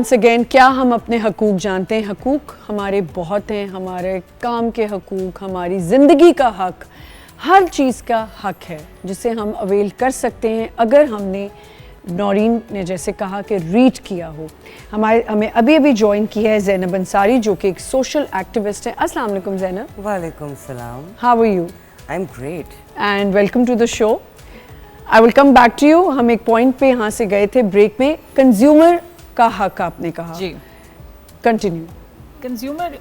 once again, کیا ہم اپنے حقوق جانتے ہیں؟ حقوق ہمارے بہت ہیں، ہمارے کام کے حقوق، ہماری زندگی کا حق، ہر چیز کا حق ہے جسے ہم اویل کر سکتے ہیں اگر ہم نے نورین نے جیسے کہا کہ ریڈ کیا ہو۔ ہمیں ابھی جوائن کی ہے زینب انصاری جو کہ ایک سوشل ایکٹیوسٹ ہے۔ السلام علیکم زینب۔ وعلیکم السلام۔ How are you? I am great and welcome to the show. I will come back to you. ہم ایک پوائنٹ پہ یہاں سے گئے تھے بریک میں، کنزیومر کا حق آپ نے کہا۔ جی کنٹینیو۔ کنزیومر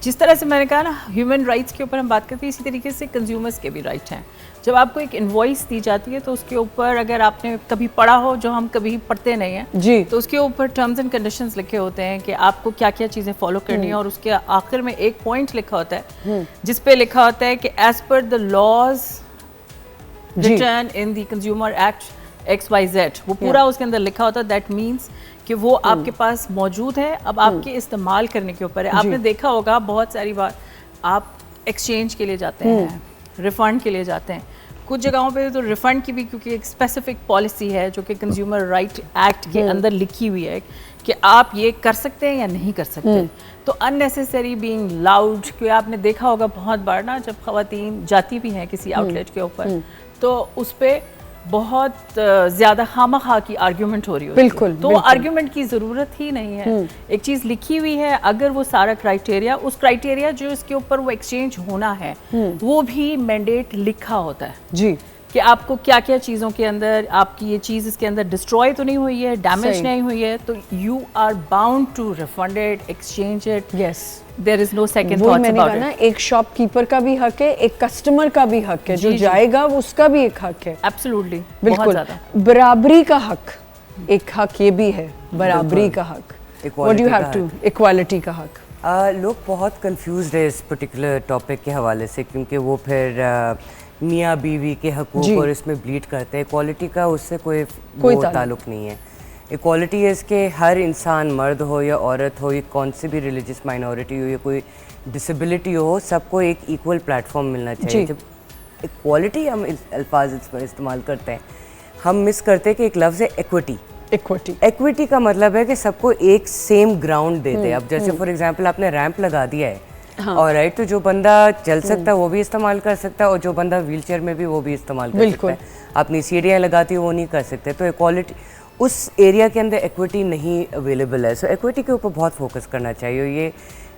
جس طرح سے میں نے کہا نا ہیومن رائٹس کے اوپر ہم بات کرتے ہیں، اسی طریقے سے کنزیومرز کے بھی رائٹ ہیں۔ جب آپ کو ایک انوائس دی جاتی ہے تو اس کے اوپر اگر آپ نے کبھی پڑھا ہو، جو ہم کبھی پڑھتے نہیں ہیں جی، تو اس کے اوپر ٹرمز اینڈ کنڈیشنز لکھے ہوتے ہیں کہ آپ کو کیا کیا چیزیں فالو کرنی ہیں، اور اس کے آخر میں ایک پوائنٹ لکھا ہوتا ہے جس پہ لکھا ہوتا ہے کہ as per the laws return in the consumer act XYZ، وہ پورا اس کے اندر لکھا ہوتا ہے۔ دیٹ مینس کہ وہ آپ کے پاس موجود ہے، اب آپ کے استعمال کرنے کے اوپر ہے۔ آپ نے دیکھا ہوگا بہت ساری بار آپ ایکسچینج کے لیے جاتے ہیں، ریفنڈ کے لیے جاتے ہیں، کچھ جگہوں پہ تو ریفنڈ کی بھی کیونکہ ایک اسپیسیفک پالیسی ہے جو کہ کنزیومر رائٹ ایکٹ کے اندر لکھی ہوئی ہے کہ آپ یہ کر سکتے ہیں یا نہیں کر سکتے۔ تو ان نیسیسری بینگ لاؤڈ، کیونکہ آپ نے دیکھا ہوگا بہت بار نا جب خواتین جاتی بھی ہیں کسی آؤٹ لیٹ کے اوپر تو اس پہ بہت زیادہ خواہ خواہ کی آرگیومنٹ ہو رہی ہوتی ہے۔ بالکل، تو وہ آرگیومنٹ کی ضرورت ہی نہیں ہے۔ ایک چیز لکھی ہوئی ہے، اگر وہ سارا کرائٹیریا، اس کرائٹیریا جو اس کے اوپر وہ ایکسچینج ہونا ہے وہ بھی مینڈیٹ لکھا ہوتا ہے جی، کہ آپ کو کیا کیا چیزوں کے اندر آپ کی یہ چیز اس کے اندر ڈسٹروائے تو نہیں ہوئی ہے، ڈیمیج نہیں ہوئی ہے، تو you are bound to refund it, exchange it. Yes, there is no second وہ تھاٹس میں نے اباؤٹ کہا نا، اٹ۔ ایک شاپ کیپر کا بھی حق ہے، ایک کسٹمر کا بھی حق ہے، جو جائے گا اس کا بھی ایک حق ہے۔ ایبسولوٹلی، بہت بالکل، زیادہ۔ برابری کا حق ایک حق یہ بھی ہے، برابری کا حق۔ What do you have to equality کا حق۔ لوگ بہت کنفیوزڈ ہے اس پرٹیکولر ٹاپک کے حوالے سے، کیونکہ وہ پھر میاں بیوی کے حقوق اور اس میں بلیڈ کرتے ہیں۔ ایکوالٹی کا اس سے کوئی تعلق نہیں ہے۔ ایکوالٹی ہے اس کے ہر انسان، مرد ہو یا عورت ہو، یا کون سی بھی ریلیجس مائنورٹی ہو یا کوئی ڈسیبلٹی ہو، سب کو ایک ایکول پلیٹ فارم ملنا چاہیے۔ جب ایکوالٹی ہم الفاظ اس پر استعمال کرتے ہیں، ہم مس کرتے ہیں کہ ایک لفظ ہے ایکوٹی۔ ایکوٹی کا مطلب ہے کہ سب کو ایک سیم گراؤنڈ دیتے ہیں۔ اب جیسے فار ایگزامپل آپ نے ریمپ لگا دیا ہے اور رائٹ، تو جو بندہ چل سکتا ہے وہ بھی استعمال کر سکتا ہے، اور جو بندہ ویل چیئر میں بھی وہ بھی استعمال کر سکتا ہے۔ اپنی سیڑھیاں لگاتی ہے وہ نہیں کر سکتے، تو ایکوالٹی اس ایریا کے اندر ایکوٹی نہیں اویلیبل ہے۔ سو ایکوٹی کے اوپر بہت فوکس کرنا چاہیے۔ یہ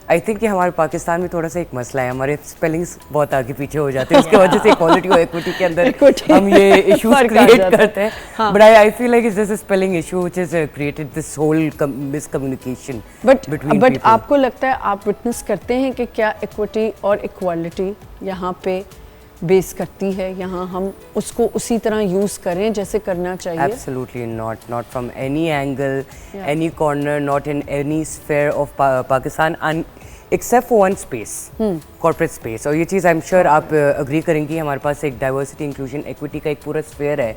آئی تھنک کہ ہمارے پاکستان میں تھوڑا سا ایک مسئلہ ہے، ہمارے اسپیلنگس بہت آگے پیچھے ہو جاتے ہیں، اس کی وجہ سے ایکوالٹی اور ایکوٹی کے اندر ہم یہ ایشوز کریٹ کرتے ہیں۔ But I feel like it's just a spelling issue which has created this whole miscommunication between. But آپ کو لگتا ہے، آپ وٹنس کرتے ہیں کہ کیا ایکوٹی اور ایکوالٹی یہاں پہ بیس کرتی ہے، یہاں ہم اس کو اسی طرح یوز کریں جیسے کرنا چاہیے؟ Absolutely not from any angle, any corner, not in any sphere of Pakistan, except for one space, corporate space. اور یہ چیز I'm sure آپ اگری کریں گی، ہمارے پاس ایک ڈائیورسٹی انکلوژن ایکوٹی کا ایک پورا اسفیئر ہے۔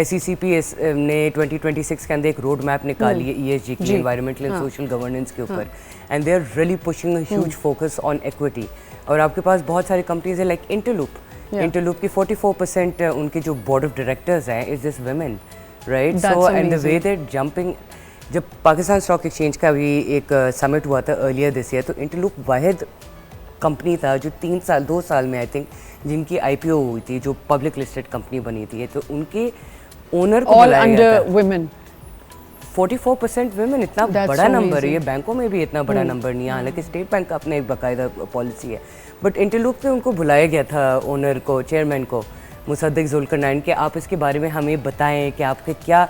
SECP نے 2026 کے اندر ایک روڈ میپ نکالی ہے ESG کی، انوائرمنٹل اینڈ سوشل گورننس کے اوپر، and they are really pushing a huge focus on equity. اور آپ کے پاس بہت ساری کمپنیز ہیں لائک انٹرلوپ کی 44% ان کے جو بورڈ آف ڈائریکٹرز ہیں is this women, right? So and the way that jumping, جب پاکستان اسٹاک ایکسچینج کا بھی ایک سمٹ ہوا تھا ارلیئر دس ایئر، تو انٹرلوپ واحد کمپنی تھا جو 2 سال میں آئی تھنک جن کی IPO ہوئی تھی، جو پبلک لسٹڈ کمپنی بنی تھی، تو ان کے اونر کو بلایا گیا تھا۔ 44% ویمن اتنا بڑا نمبر ہے، یہ بینکوں میں بھی اتنا بڑا نمبر نہیں ہے، حالانکہ اسٹیٹ بینک کا اپنا ایک باقاعدہ پالیسی ہے۔ بٹ انٹرلوپ پہ ان کو بلایا گیا تھا، اونر کو، چیئرمین کو، مصدق ذوالقرنین، کہ آپ اس کے بارے میں ہمیں بتائیں کہ آپ کے کیا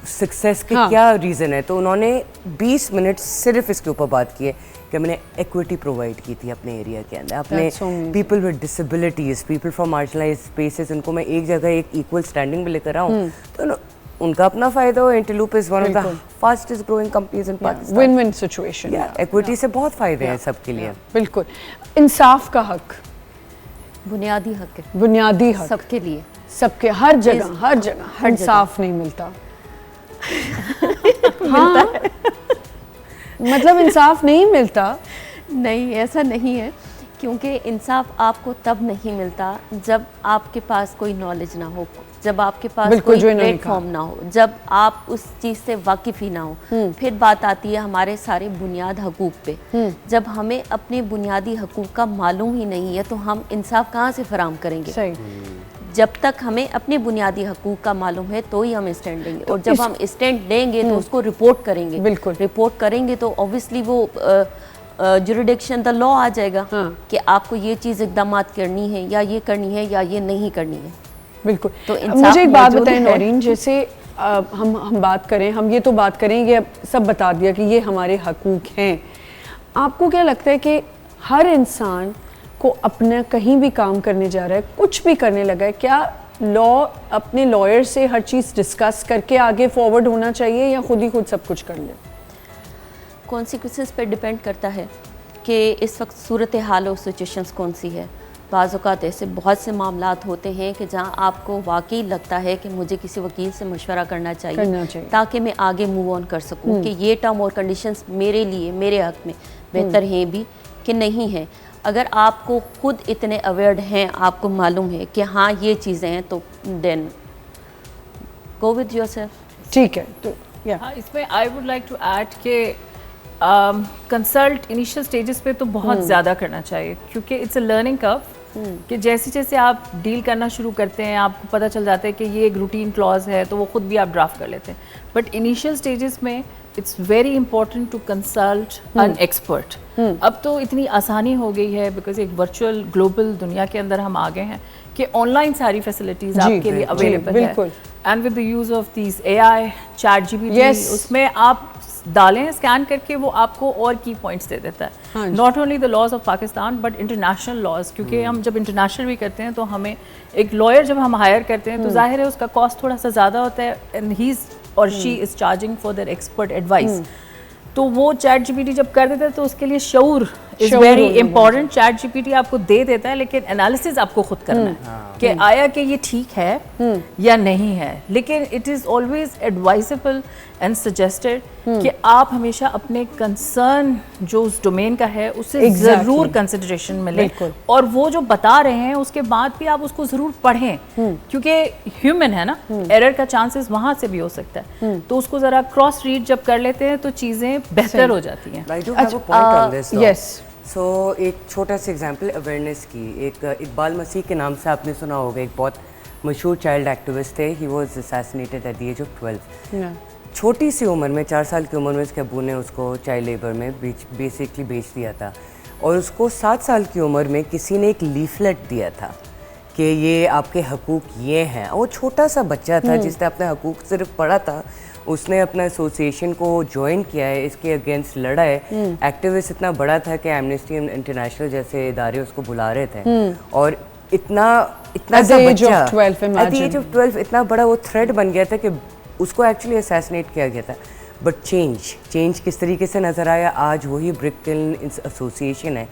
سکسیس کے کیا ریزن ہے۔ تو انہوں نے 20 منٹ صرف اس کے اوپر بات کی ہے کہ میں نے ایکوٹی پرووائڈ کی تھی اپنے ایریا کے اندر، اپنے people with disabilities, people from marginalize spaces, ان کو میں ایک جگہ ایک ایکول اسٹینڈنگ میں لے کر آؤں، تو ان کا اپنا فائدہ ہو۔ Interloop is one of the fastest growing companies in Pakistan. Win win situation, equity سے بہت فائدے ہیں سب کے لیے۔ بالکل۔ انصاف کا حق بنیادی حق ہے، بنیادی حق سب کے لیے، سب کے، ہر جگہ انصاف نہیں ملتا۔ ہاں، مطلب انصاف نہیں ملتا؟ نہیں، ایسا نہیں ہے، کیونکہ انصاف آپ کو تب نہیں ملتا جب آپ کے پاس کوئی نالج نہ ہو، جب آپ کے پاس بالکل کوئی جو انہوں نے پلیٹ فارم نہ ہو, جب آپ اس چیز سے واقف ہی نہ ہو, پھر بات آتی ہے ہمارے سارے بنیاد حقوق پہ. جب ہمیں اپنے بنیادی حقوق کا معلوم ہی نہیں ہے تو ہم انصاف کہاں سے فراہم کریں گے؟ صحیح. جب تک ہمیں اپنے بنیادی حقوق کا معلوم ہے تو ہی ہم اسٹینڈ لیں گے, اور جب ہم اسٹینڈ لیں گے تو اس کو رپورٹ کریں گے. بالکل. رپورٹ کریں گے تو اوبویسلی وہ جوریڈکشن دا لا آ جائے گا کہ آپ کو یہ چیز اقدامات کرنی ہے یا یہ کرنی ہے یا یہ نہیں کرنی ہے. بالکل. تو انصاف مجھے ایک بات موجود بتائیں ہے. نورین, جیسے ہم بات کریں, ہم یہ تو بات کریں گے, اب سب بتا دیا کہ یہ ہمارے حقوق ہیں. آپ کو کیا لگتا ہے کہ ہر انسان کو اپنا کہیں بھی کام کرنے جا رہا ہے, کچھ بھی کرنے لگا ہے, کیا لا اپنے لائر سے ہر چیز ڈسکس کر کے آگے فارورڈ ہونا چاہیے یا خود ہی خود سب کچھ کر لے؟ کانسیکوینسز پہ ڈیپینڈ کرتا ہے کہ اس وقت صورتحال اور سچویشنز کون سی ہے. بعض اوقات ایسے بہت سے معاملات ہوتے ہیں کہ جہاں آپ کو واقعی لگتا ہے کہ مجھے کسی وکیل سے مشورہ کرنا چاہیے تاکہ میں آگے موو آن کر سکوں کہ یہ ٹرم اور کنڈیشنز میرے لیے, میرے حق میں بہتر ہیں بھی کہ نہیں ہیں. اگر آپ کو خود اتنے اویئرڈ ہیں, آپ کو معلوم ہے کہ ہاں یہ چیزیں ہیں, تو then go with yourself. ٹھیک ہے. تو اس میں I would like to add کہ کنسلٹ انیشیل سٹیجز پہ تو بہت زیادہ کرنا چاہیے, کیونکہ اٹس اے لرننگ کرو کہ جیسے جیسے آپ ڈیل کرنا شروع کرتے ہیں آپ کو پتہ چل جاتا ہے کہ یہ ایک روٹین کلاز ہے, تو وہ خود بھی آپ ڈرافٹ کر لیتے ہیں. بٹ انیشیل سٹیجز میں it's very important to consult an expert. اب تو اتنی آسانی ہو گئی ہے بیکاز ایک ورچوئل گلوبل دنیا کے اندر ہم آ گئے ہیں کہ آن لائن ساری فیسلٹیز آپ کے لیے اویلیبل ہے. And with the use of these A I, ChatGPT, اس میں آپ ڈالیں اسکین کر کے وہ آپ کو اور کی پوائنٹس دے دیتا ہے. Not only the laws of Pakistan but international laws, کیونکہ ہم جب انٹرنیشنل بھی کرتے ہیں تو ہمیں ایک لائر جب ہم ہائر کرتے ہیں تو ظاہر ہے اس کا کاسٹ تھوڑا سا زیادہ ہوتا ہے, اینڈ ہی از اور she is charging for their expert advice. تو وہ چیٹ جی پی ٹی جب کر دیتا ہے تو اس کے لیے شعور is very important. ChatGPT آپ کو دے دیتا ہے لیکن انالیسز آپ کو خود کرنا ہے کہ آیا کہ یہ ٹھیک ہے یا نہیں ہے. لیکن it is always advisable and suggested کہ آپ ہمیشہ اپنے کنسرن جو اس ڈومین کا ہے اسے ضرور کنسیڈریشن میں لیں, اور وہ جو بتا رہے ہیں اس کے بعد بھی آپ اس کو ضرور پڑھیں, کیونکہ ہیومن ہے نا, ایرر کا چانسز وہاں سے بھی ہو سکتا ہے. تو اس کو ذرا کراس ریڈ جب کر لیتے ہیں تو چیزیں بہتر ہو جاتی ہیں. سو ایک چھوٹا سا ایگزامپل اویئرنیس کی, ایک اقبال مسیح کے نام سے آپ نے سنا ہوگا, ایک بہت مشہور چائلڈ ایکٹیوسٹ تھے. He was assassinated at the age of 12. چھوٹی سی عمر میں, 4 سال کی عمر میں اس کے ابو نے اس کو چائلڈ لیبر میں بیسکلی بیچ دیا تھا, اور اس کو 7 سال کی عمر میں کسی نے ایک لیفلیٹ دیا تھا کہ یہ آپ کے حقوق یہ ہیں. وہ چھوٹا سا بچہ تھا جس نے اپنے حقوق صرف پڑھا تھا, اس نے اپنا ایسوسیشن کو جوائن کیا ہے, اس کے اگینسٹ لڑا ہے. ایکٹیوسٹ اتنا بڑا تھا کہ ایمنسٹی انٹرنیشنل جیسے ادارے اس کو بلا رہے تھے, اور اتنا سا بچہ ایٹ دی ایج آف 12 اتنا بڑا وہ تھریٹ بن گیا تھا کہ اس کو ایکچولی اسیسنیٹ کیا گیا تھا. بٹ چینج کس طریقے سے نظر آیا, آج وہی برک کلن ایسوسیشن ہے,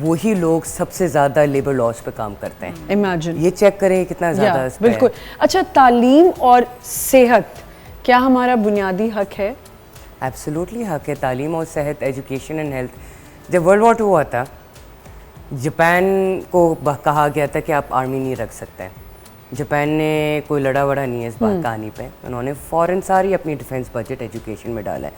وہی لوگ سب سے زیادہ لیبر لاز پہ کام کرتے ہیں. امیجن, یہ چیک کریں کتنا زیادہ. بالکل. اچھا, تعلیم اور صحت کیا ہمارا بنیادی حق ہے؟ ایبسلیوٹلی حق ہے. تعلیم اور صحت, ایجوکیشن اینڈ ہیلتھ. جب ورلڈ وار 2 ہوا تھا, جاپان کو کہا گیا تھا کہ آپ آرمی نہیں رکھ سکتے. جاپان نے کوئی لڑا وڑا نہیں ہے اس بات کہانی پہ, انہوں نے فوراً ساری اپنی ڈیفینس بجٹ ایجوکیشن میں ڈالا ہے.